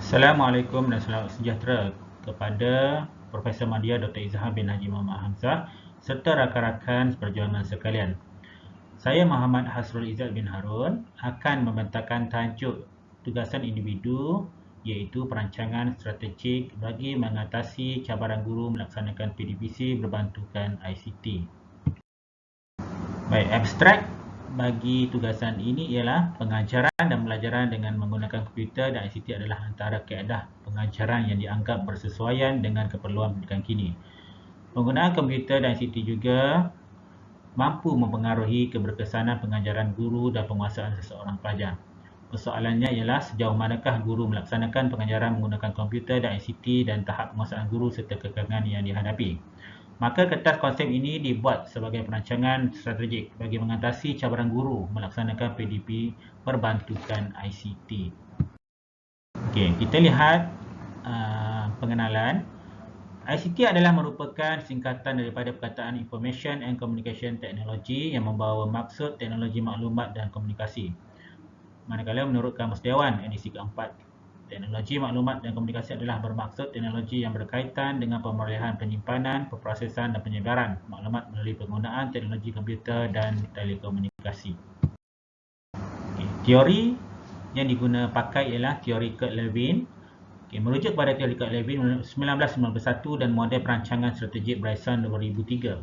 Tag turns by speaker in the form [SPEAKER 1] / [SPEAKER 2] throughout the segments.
[SPEAKER 1] Assalamualaikum dan selamat sejahtera kepada Profesor Madya Dr. Izhar bin Haji Muhammad Hamzah serta rakan-rakan seperjuangan sekalian. Saya Muhammad Hasrul Izzat bin Harun akan membentangkan tajuk tugasan individu iaitu perancangan strategik bagi mengatasi cabaran guru melaksanakan PDPC berbantukan ICT. Baik, abstrak bagi tugasan ini ialah pengajaran dan pembelajaran dengan menggunakan komputer dan ICT adalah antara kaedah pengajaran yang dianggap bersesuaian dengan keperluan pendidikan kini. Penggunaan komputer dan ICT juga mampu mempengaruhi keberkesanan pengajaran guru dan penguasaan seseorang pelajar. Persoalannya ialah sejauh manakah guru melaksanakan pengajaran menggunakan komputer dan ICT dan tahap penguasaan guru serta kekangan yang dihadapi. Maka kertas konsep ini dibuat sebagai perancangan strategik bagi mengatasi cabaran guru melaksanakan PDP berbantukan ICT. Okey, kita lihat pengenalan. ICT adalah merupakan singkatan daripada perkataan Information and Communication Technology yang membawa maksud teknologi maklumat dan komunikasi. Manakala menurut Kamus Dewan edisi keempat, teknologi maklumat dan komunikasi adalah bermaksud teknologi yang berkaitan dengan pemerolehan, penyimpanan, pemprosesan dan penyebaran maklumat melalui penggunaan teknologi komputer dan telekomunikasi. Teori yang digunakan pakai ialah teori Kurt-Lewin. Merujuk pada teori Kurt-Lewin 1951 dan model perancangan strategik Bryson 2003.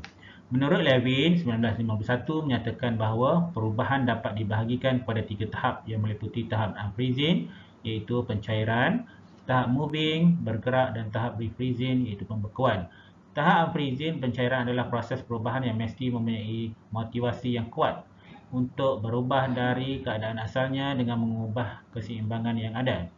[SPEAKER 1] Menurut Lewin, 1951 menyatakan bahawa perubahan dapat dibahagikan kepada 3 tahap yang meliputi tahap unfreezing iaitu pencairan, tahap moving, bergerak dan tahap refreezing iaitu pembekuan. Tahap unfreezing, pencairan adalah proses perubahan yang mesti mempunyai motivasi yang kuat untuk berubah dari keadaan asalnya dengan mengubah keseimbangan yang ada.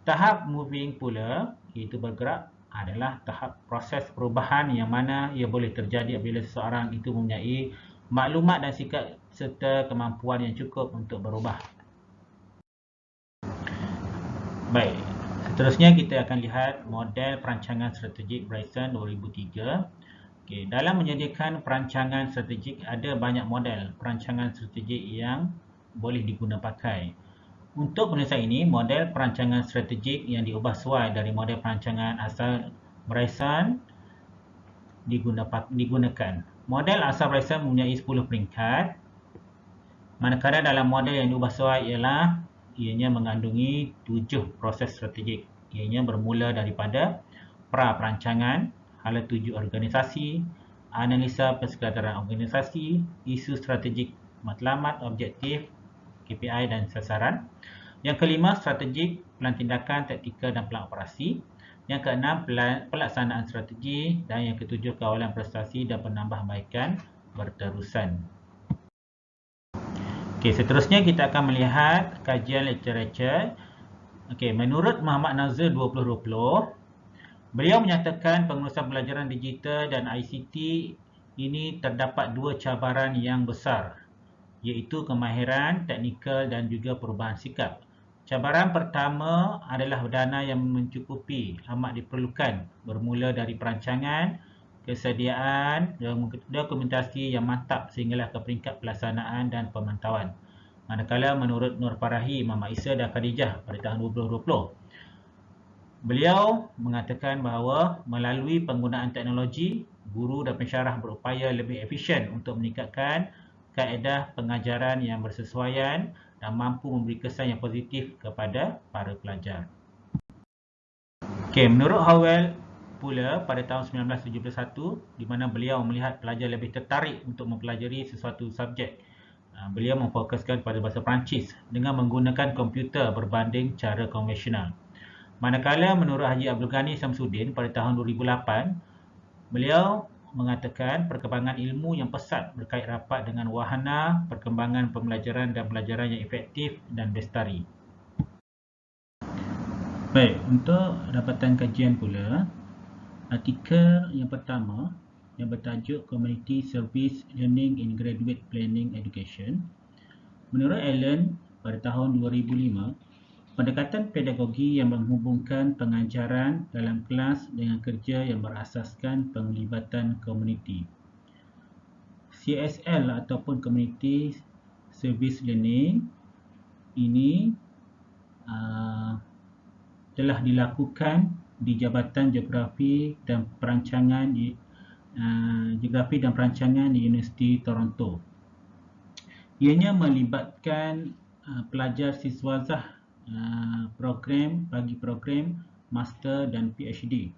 [SPEAKER 1] Tahap moving pula, iaitu bergerak, adalah tahap proses perubahan yang mana ia boleh terjadi apabila seseorang itu mempunyai maklumat dan sikap serta kemampuan yang cukup untuk berubah. Baik, seterusnya kita akan lihat model perancangan strategik Bryson 2003. Dalam menyediakan perancangan strategik, ada banyak model perancangan strategik yang boleh digunakan pakai. Untuk penulisan ini, model perancangan strategik yang diubah sesuai dari model perancangan asal Bryson digunakan. Model asal Bryson mempunyai 10 peringkat, manakala dalam model yang diubah sesuai ialah ianya mengandungi 7 proses strategik. Ianya bermula daripada pra-perancangan, hala tuju organisasi, analisa persekadaran organisasi, isu strategik matlamat, objektif, KPI dan sasaran. Yang kelima, strategik, pelan tindakan, taktikal dan pelan operasi. Yang keenam, pelaksanaan strategi. Dan yang ketujuh, kawalan prestasi dan penambahbaikan berterusan. Seterusnya kita akan melihat kajian literatur. Menurut Muhammad Nazir 2020, beliau menyatakan pengurusan pelajaran digital dan ICT ini terdapat 2 cabaran yang besar, iaitu kemahiran, teknikal dan juga perubahan sikap. Cabaran pertama adalah dana yang mencukupi amat diperlukan, bermula dari perancangan, kesediaan, dokumentasi yang mantap sehinggalah ke peringkat pelaksanaan dan pemantauan. Manakala menurut Nur Farahi, Mama Isa dan Khadijah pada tahun 2020, beliau mengatakan bahawa melalui penggunaan teknologi, guru dan pensyarah berupaya lebih efisien untuk meningkatkan kaedah pengajaran yang bersesuaian dan mampu memberi kesan yang positif kepada para pelajar. Menurut Howell pula pada tahun 1971, di mana beliau melihat pelajar lebih tertarik untuk mempelajari sesuatu subjek, beliau memfokuskan pada bahasa Perancis dengan menggunakan komputer berbanding cara konvensional. Manakala menurut Haji Abdul Ghani Samsudin pada tahun 2008, beliau mengatakan perkembangan ilmu yang pesat berkait rapat dengan wahana perkembangan pembelajaran dan pelajaran yang efektif dan bestari. Baik, untuk dapatan kajian pula, artikel yang pertama yang bertajuk Community Service Learning in Graduate Planning Education. Menurut Allen pada tahun 2005, pendekatan pedagogi yang menghubungkan pengajaran dalam kelas dengan kerja yang berasaskan penglibatan komuniti. CSL ataupun Community Service Learning ini telah dilakukan di Jabatan Geografi dan Perancangan di Universiti Toronto. Ianya melibatkan pelajar siswazah bagi program master dan PhD.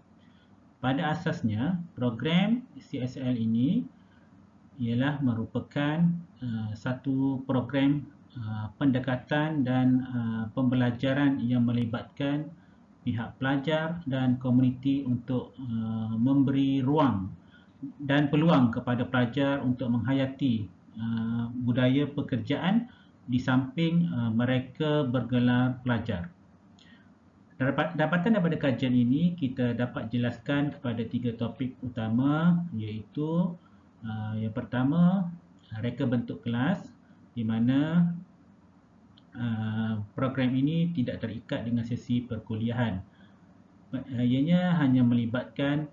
[SPEAKER 1] Pada asasnya, program CSL ini ialah merupakan satu program pendekatan dan pembelajaran yang melibatkan pihak pelajar dan komuniti untuk memberi ruang dan peluang kepada pelajar untuk menghayati budaya pekerjaan di samping mereka bergelar pelajar. Dapatan daripada kajian ini, kita dapat jelaskan kepada 3 topik utama, iaitu yang pertama, reka bentuk kelas, di mana program ini tidak terikat dengan sesi perkuliahan. Ianya hanya melibatkan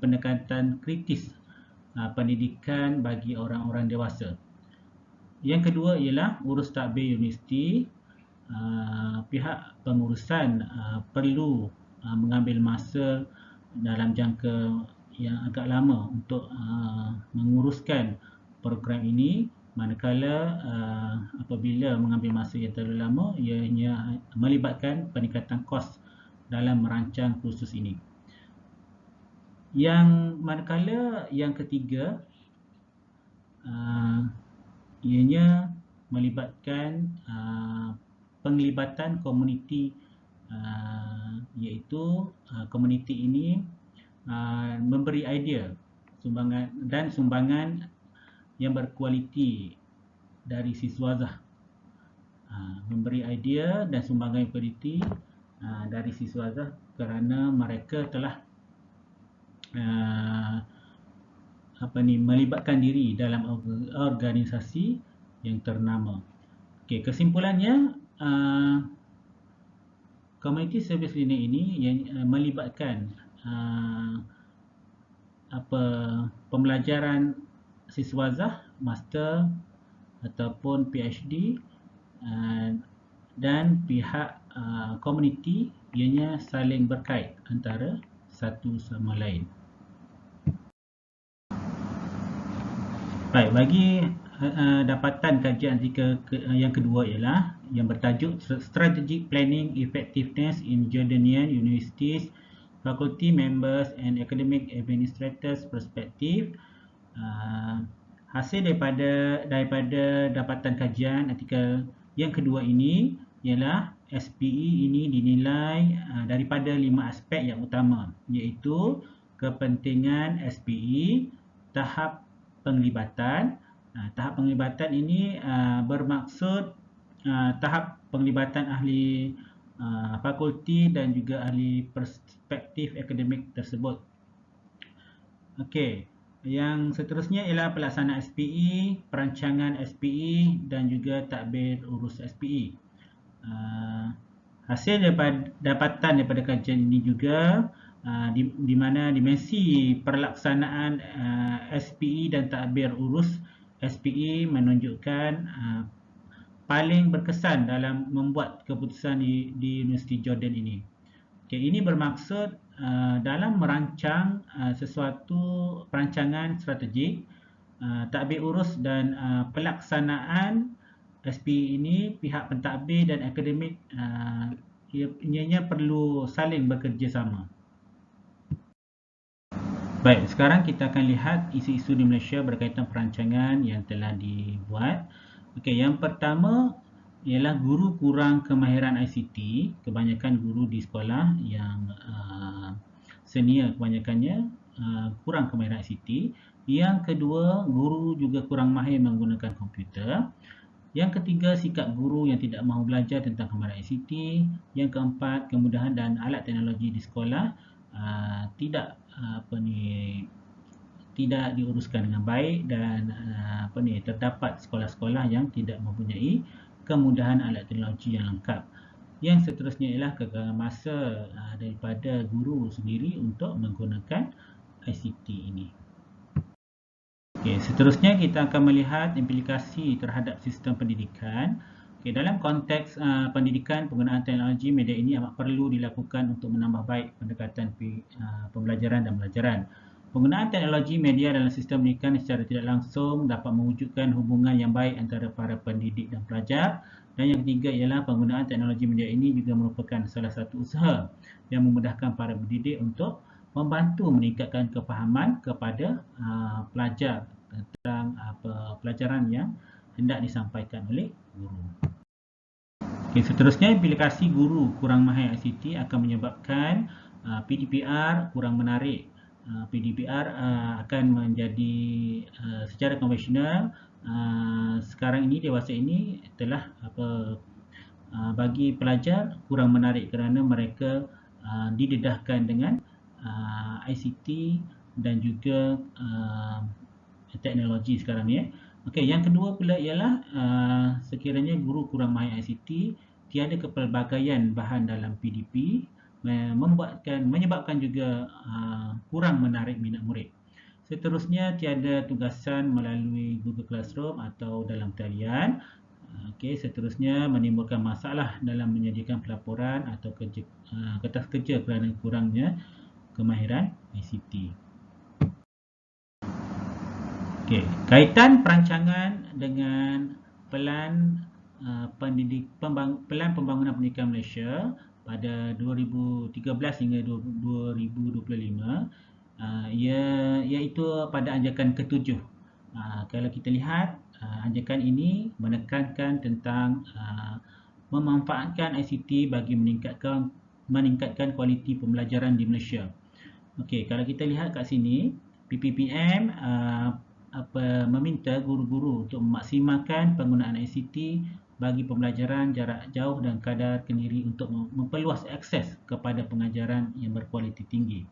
[SPEAKER 1] pendekatan kritis pendidikan bagi orang-orang dewasa. Yang kedua ialah urus tadbir universiti. Pihak pengurusan perlu mengambil masa dalam jangka yang agak lama untuk menguruskan program ini, manakala apabila mengambil masa yang terlalu lama, ianya melibatkan peningkatan kos dalam merancang kursus ini. Manakala yang ketiga, ianya melibatkan penglibatan komuniti, iaitu komuniti ini memberi idea sumbangan yang berkualiti dari siswazah, memberi idea dan sumbangan yang berkualiti dari siswazah kerana mereka telah melibatkan diri dalam organisasi yang ternama. Okey, kesimpulannya, community service learning ini yang melibatkan pembelajaran siswazah, master ataupun PhD dan pihak komuniti, ianya saling berkait antara satu sama lain. Baik, bagi dapatan kajian yang kedua ialah yang bertajuk Strategic Planning Effectiveness in Jordanian Universities, Faculty Members and Academic Administrators Perspective. Hasil daripada dapatan kajian artikel yang kedua ini ialah SPE ini dinilai daripada 5 aspek yang utama, iaitu kepentingan SPE, tahap penglibatan. Tahap penglibatan ini bermaksud tahap penglibatan ahli fakulti dan juga ahli perspektif akademik tersebut. Okey, yang seterusnya ialah pelaksanaan SPE, perancangan SPE dan juga tadbir urus SPE. Hasil dapatan daripada kajian ini juga di mana dimensi perlaksanaan SPE dan tadbir urus SPE menunjukkan paling berkesan dalam membuat keputusan di Universiti Jordan ini. Okay, ini bermaksud dalam merancang sesuatu perancangan strategik, tadbir urus dan pelaksanaan SPE ini, pihak pentadbir dan akademik ianya perlu saling bekerjasama. Baik, sekarang kita akan lihat isu-isu di Malaysia berkaitan perancangan yang telah dibuat. Okey, yang pertama ialah guru kurang kemahiran ICT. Kebanyakan guru di sekolah yang senior kebanyakannya kurang kemahiran ICT. Yang kedua, guru juga kurang mahir menggunakan komputer. Yang ketiga, sikap guru yang tidak mahu belajar tentang kemahiran ICT. Yang keempat, kemudahan dan alat teknologi di sekolah tidak diuruskan dengan baik dan terdapat sekolah-sekolah yang tidak mempunyai kemudahan alat teknologi yang lengkap. Yang seterusnya ialah kegagalan masa daripada guru sendiri untuk menggunakan ICT ini. Okey, seterusnya kita akan melihat implikasi terhadap sistem pendidikan. Okey, dalam konteks pendidikan, penggunaan teknologi media ini amat perlu dilakukan untuk menambah baik pendekatan pembelajaran dan pelajaran. Penggunaan teknologi media dalam sistem pendidikan secara tidak langsung dapat mewujudkan hubungan yang baik antara para pendidik dan pelajar. Dan yang ketiga ialah penggunaan teknologi media ini juga merupakan salah satu usaha yang memudahkan para pendidik untuk membantu meningkatkan kefahaman kepada pelajar tentang pelajaran yang hendak disampaikan oleh guru. Okay, seterusnya, implikasi guru kurang mahir ICT akan menyebabkan PDPR kurang menarik. PDPR akan menjadi secara konvensional sekarang ini, dewasa ini telah bagi pelajar kurang menarik kerana mereka didedahkan dengan ICT dan juga teknologi sekarang ni. Okey, yang kedua pula ialah sekiranya guru kurang mahir ICT, tiada kepelbagaian bahan dalam PDP, menyebabkan juga kurang menarik minat murid. Seterusnya, tiada tugasan melalui Google Classroom atau dalam talian. Okey, seterusnya menimbulkan masalah dalam menyediakan pelaporan atau kertas kerja kerana kurangnya kemahiran ICT. Okey, kaitan perancangan dengan pelan pembangunan pendidikan Malaysia pada 2013 hingga 2025 iaitu pada anjakan ke-7. Kalau kita lihat, anjakan ini menekankan tentang memanfaatkan ICT bagi meningkatkan kualiti pembelajaran di Malaysia. Okey, kalau kita lihat kat sini, PPPM meminta guru-guru untuk memaksimalkan penggunaan ICT bagi pembelajaran jarak jauh dan kadar kendiri untuk memperluas akses kepada pengajaran yang berkualiti tinggi.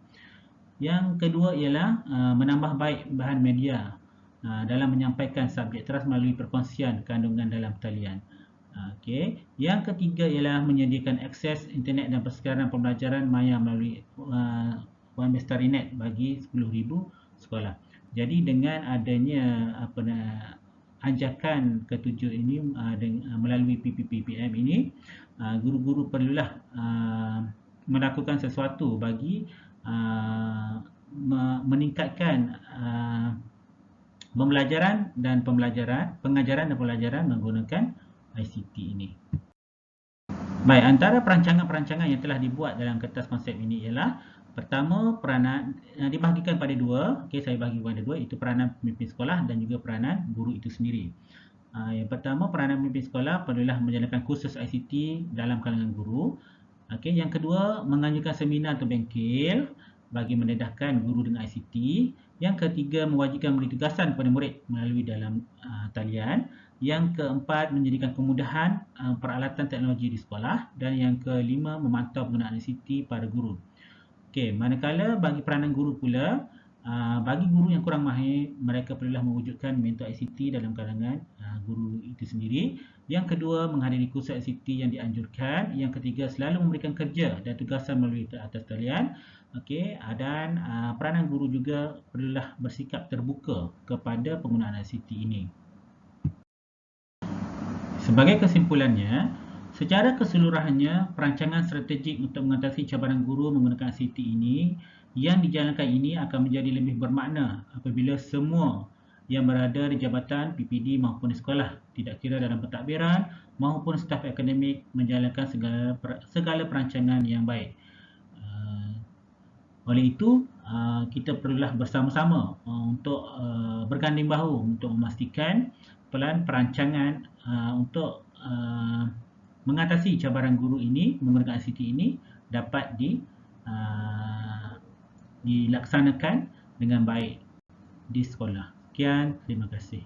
[SPEAKER 1] Yang kedua ialah menambah baik bahan media dalam menyampaikan subjek teras melalui perkongsian kandungan dalam talian. Okey. Yang ketiga ialah menyediakan akses internet dan persekitaran pembelajaran maya melalui One Bestarinet bagi 10,000 sekolah. Jadi dengan adanya anjakan ke-7 ini melalui PPPM ini, guru-guru perlulah melakukan sesuatu bagi meningkatkan pengajaran dan pembelajaran menggunakan ICT ini. Baik, antara perancangan-perancangan yang telah dibuat dalam kertas konsep ini ialah pertama, peranan dibahagikan pada dua. Okey, saya bagi pada dua, itu peranan pemimpin sekolah dan juga peranan guru itu sendiri. Yang pertama, peranan pemimpin sekolah perlulah menjalankan kursus ICT dalam kalangan guru. Okey, yang kedua, menganjurkan seminar atau bengkel bagi mendedahkan guru dengan ICT. Yang ketiga, mewajibkan memberi tugasan kepada murid melalui dalam talian. Yang keempat, menjadikan kemudahan peralatan teknologi di sekolah. Dan yang kelima, memantau penggunaan ICT pada guru. Okey, manakala bagi peranan guru pula, bagi guru yang kurang mahir, mereka perlulah mewujudkan mentor ICT dalam kalangan guru itu sendiri. Yang kedua, menghadiri kursus ICT yang dianjurkan. Yang ketiga, selalu memberikan kerja dan tugasan melalui atas talian. Okey, dan peranan guru juga perlulah bersikap terbuka kepada penggunaan ICT ini. Sebagai kesimpulannya, secara keseluruhannya, perancangan strategik untuk mengatasi cabaran guru menggunakan ICT ini yang dijalankan ini akan menjadi lebih bermakna apabila semua yang berada di jabatan PPD maupun di sekolah, tidak kira dalam pentadbiran maupun staf akademik, menjalankan segala perancangan yang baik. Oleh itu, kita perlulah bersama-sama untuk berganding bahu untuk memastikan perancangan untuk mengatasi cabaran guru ini menggunakan ICT ini dapat dilaksanakan dengan baik di sekolah. Sekian, terima kasih.